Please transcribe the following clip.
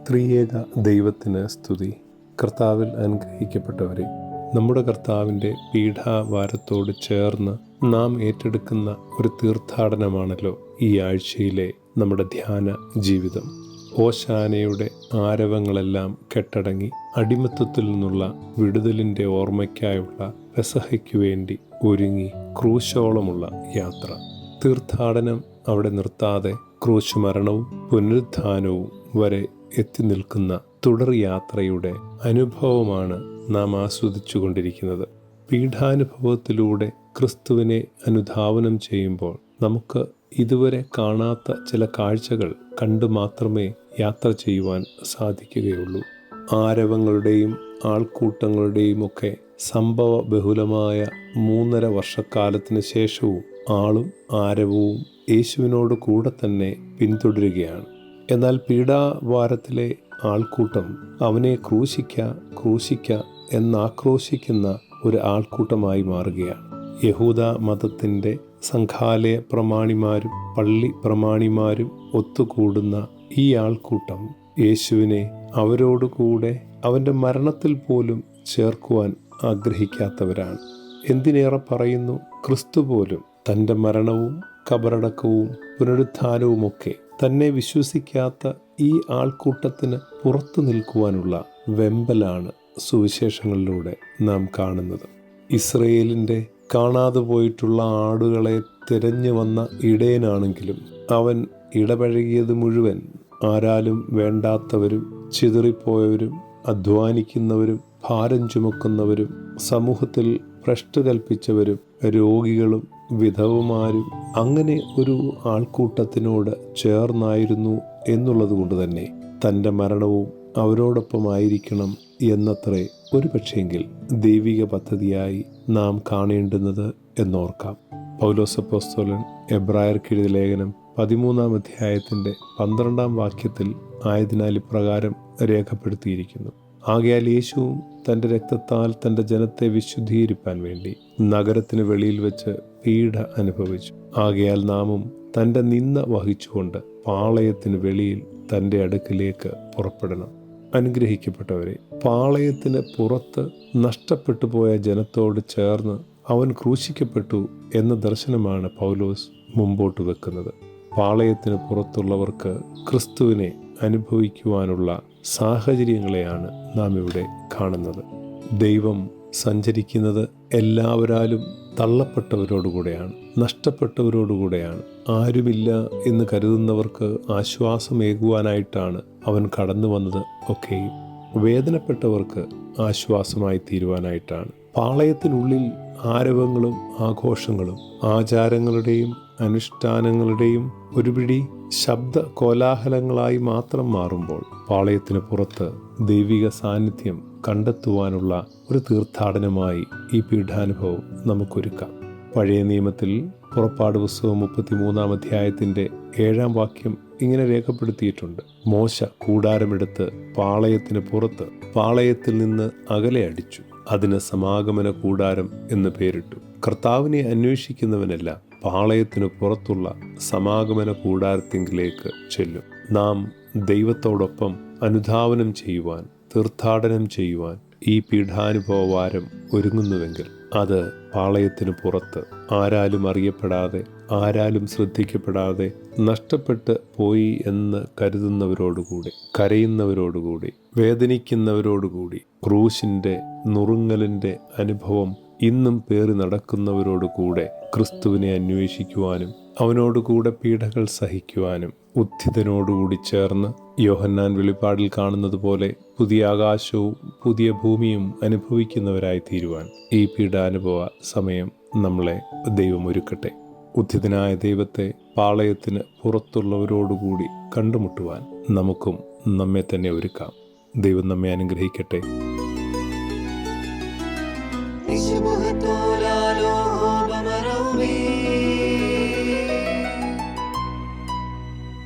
ത്രിയേക ദൈവത്തിന് സ്തുതി. കർത്താവിൽ അനുഗ്രഹിക്കപ്പെട്ടവരെ, നമ്മുടെ കർത്താവിൻ്റെ പീഠാവാരത്തോട് ചേർന്ന് നാം ഏറ്റെടുക്കുന്ന ഒരു തീർത്ഥാടനമാണല്ലോ ഈ ആഴ്ചയിലെ നമ്മുടെ ധ്യാന ജീവിതം. ഓശാനയുടെ ആരവങ്ങളെല്ലാം കെട്ടടങ്ങി അടിമത്തത്തിൽ നിന്നുള്ള വിടുതലിൻ്റെ ഓർമ്മയ്ക്കായുള്ള പെസഹയ്ക്കു വേണ്ടി ഒരുങ്ങി ക്രൂശോളമുള്ള യാത്ര. തീർത്ഥാടനം അവിടെ നിർത്താതെ ക്രൂശ് മരണവും പുനരുത്ഥാനവും വരെ എത്തി നിൽക്കുന്ന തുടർ യാത്രയുടെ അനുഭവമാണ് നാം ആസ്വദിച്ചു കൊണ്ടിരിക്കുന്നത്. പീഠാനുഭവത്തിലൂടെ ക്രിസ്തുവിനെ അനുധാവനം ചെയ്യുമ്പോൾ നമുക്ക് ഇതുവരെ കാണാത്ത ചില കാഴ്ചകൾ കണ്ടു മാത്രമേ യാത്ര ചെയ്യുവാൻ സാധിക്കുകയുള്ളൂ. ആരവങ്ങളുടെയും ആൾക്കൂട്ടങ്ങളുടെയും ഒക്കെ സംഭവ ബഹുലമായ 3.5 വർഷക്കാലത്തിന് ശേഷവും ആളും ആരവവും യേശുവിനോട് കൂടെ തന്നെ പിന്തുടരുകയാണ്. എന്നാൽ പീഡാവാരത്തിലെ ആൾക്കൂട്ടം അവനെ ക്രൂശിക്ക എന്നാക്രോശിക്കുന്ന ഒരു ആൾക്കൂട്ടമായി മാറുകയാണ്. യഹൂദ മതത്തിൻ്റെ സംഘാലയ പ്രമാണിമാരും പള്ളി പ്രമാണിമാരും ഒത്തുകൂടുന്ന ഈ ആൾക്കൂട്ടം യേശുവിനെ അവരോടുകൂടെ അവൻ്റെ മരണത്തിൽ പോലും ചേർക്കുവാൻ ആഗ്രഹിക്കാത്തവരാണ്. എന്തിനേറെ പറയുന്നു, ക്രിസ്തു പോലും തൻ്റെ മരണവും കബറടക്കവും പുനരുത്ഥാനവുമൊക്കെ തന്നെ വിശ്വസിക്കാത്ത ഈ ആൾക്കൂട്ടത്തിന് പുറത്തു നിൽക്കുവാനുള്ള വെമ്പലാണ് സുവിശേഷങ്ങളിലൂടെ നാം കാണുന്നത്. ഇസ്രയേലിൻ്റെ കാണാതെ പോയിട്ടുള്ള ആടുകളെ തിരഞ്ഞു വന്ന ഇടയനാണെങ്കിലും അവൻ ഇടപഴകിയത് മുഴുവൻ ആരാലും വേണ്ടാത്തവരും ചിതറിപ്പോയവരും അധ്വാനിക്കുന്നവരും ഭാരം ചുമക്കുന്നവരും സമൂഹത്തിൽ ഭ്രഷ്ട് കൽപ്പിച്ചവരും രോഗികളും വിധവമാരും അങ്ങനെ ഒരു ആൾക്കൂട്ടത്തിനോട് ചേർന്നായിരുന്നു എന്നുള്ളത് കൊണ്ട് തന്നെ തൻ്റെ മരണവും അവരോടൊപ്പമായിരിക്കണം എന്നത്രേ ഒരു പക്ഷേങ്കിൽ ദൈവിക പദ്ധതിയായി നാം കാണേണ്ടുന്നത് എന്നോർക്കാം. പൗലോസ് അപ്പോസ്തലൻ എബ്രായർക്കെഴുതിയ ലേഖനം 13-ാം അധ്യായത്തിൻ്റെ 12-ാം വാക്യത്തിൽ ആയതിനാൽ ഇപ്രകാരം രേഖപ്പെടുത്തിയിരിക്കുന്നു: ആകയാൽ യേശുവും തൻ്റെ രക്തത്താൽ തൻ്റെ ജനത്തെ വിശുദ്ധീകരിപ്പാൻ വേണ്ടി നഗരത്തിന് വെളിയിൽ വെച്ച് പീഡ അനുഭവിച്ചു. ആകയാൽ നാമും തൻ്റെ നിന്ദ വഹിച്ചുകൊണ്ട് പാളയത്തിന് വെളിയിൽ തൻ്റെ അടുക്കിലേക്ക് പുറപ്പെടണം. അനുഗ്രഹിക്കപ്പെട്ടവരെ, പാളയത്തിന് പുറത്ത് നഷ്ടപ്പെട്ടു പോയ ജനത്തോട് ചേർന്ന് അവൻ ക്രൂശിക്കപ്പെട്ടു എന്ന ദർശനമാണ് പൗലോസ് മുമ്പോട്ട് വെക്കുന്നത്. പാളയത്തിന് പുറത്തുള്ളവർക്ക് ക്രിസ്തുവിനെ അനുഭവിക്കുവാനുള്ള സാഹചര്യങ്ങളെയാണ് നാം ഇവിടെ കാണുന്നത്. ദൈവം സഞ്ചരിക്കുന്നത് എല്ലാവരാലും തള്ളപ്പെട്ടവരോടുകൂടെയാണ്, നഷ്ടപ്പെട്ടവരോടുകൂടെയാണ്. ആരുമില്ല എന്ന് കരുതുന്നവർക്ക് ആശ്വാസമേകുവാനായിട്ടാണ് അവൻ കടന്നു വന്നത്. ഒക്കെയും വേദനപ്പെട്ടവർക്ക് ആശ്വാസമായി തീരുവാനായിട്ടാണ്. പാളയത്തിനുള്ളിൽ ആരവങ്ങളും ആഘോഷങ്ങളും ആചാരങ്ങളുടെയും അനുഷ്ഠാനങ്ങളുടെയും ഒരുപിടി ശബ്ദ കോലാഹലങ്ങളായി മാത്രം മാറുമ്പോൾ പാളയത്തിന് പുറത്ത് ദൈവിക സാന്നിധ്യം കണ്ടെത്തുവാനുള്ള ഒരു തീർത്ഥാടനമായി ഈ പീഠാനുഭവം നമുക്കൊരുക്കാം. പഴയ നിയമത്തിൽ പുറപ്പാട് പുസ്തകം 33-ാം അധ്യായത്തിൻ്റെ 7-ാം വാക്യം ഇങ്ങനെ രേഖപ്പെടുത്തിയിട്ടുണ്ട്: മോശ കൂടാരമെടുത്ത് പാളയത്തിന് പുറത്ത് പാളയത്തിൽ നിന്ന് അകലെ അടിച്ചു, അതിന് സമാഗമന കൂടാരം എന്ന് പേരിട്ടു. കർത്താവിനെ അന്വേഷിക്കുന്നവനെല്ലാം പാളയത്തിന് പുറത്തുള്ള സമാഗമന കൂടാരത്തിങ്കിലേക്ക് ചെല്ലും. നാം ദൈവത്തോടൊപ്പം അനുധാവനം ചെയ്യുവാൻ, തീർത്ഥാടനം ചെയ്യുവാൻ ഈ പീഠാനുഭവവാരം ഒരുങ്ങുന്നുവെങ്കിൽ അത് പാളയത്തിന് പുറത്ത് ആരാലും അറിയപ്പെടാതെ, ആരാലും ശ്രദ്ധിക്കപ്പെടാതെ നഷ്ടപ്പെട്ട് പോയി എന്ന് കരുതുന്നവരോടുകൂടി, കരയുന്നവരോടുകൂടി, വേദനിക്കുന്നവരോടുകൂടി, ക്രൂശിൻ്റെ നുറുങ്ങലിൻ്റെ അനുഭവം ഇന്നും പേറി നടക്കുന്നവരോടുകൂടെ ക്രിസ്തുവിനെ അന്വേഷിക്കുവാനും അവനോടുകൂടെ പീഡകൾ സഹിക്കുവാനും ഉത്ഥിതനോടുകൂടി ചേർന്ന് യോഹന്നാൻ വെളിപ്പാടിൽ കാണുന്നത് പോലെ പുതിയ ആകാശവും പുതിയ ഭൂമിയും അനുഭവിക്കുന്നവരായി തീരുവാൻ ഈ പീഡാനുഭവ സമയം നമ്മളെ ദൈവം ഒരുക്കട്ടെ. ഉത്ഥിതനായ ദൈവത്തെ പാളയത്തിന് പുറത്തുള്ളവരോടുകൂടി കണ്ടുമുട്ടുവാൻ നമുക്കും നമ്മെ തന്നെ ഒരുക്കാം. ദൈവം നമ്മെ അനുഗ്രഹിക്കട്ടെ.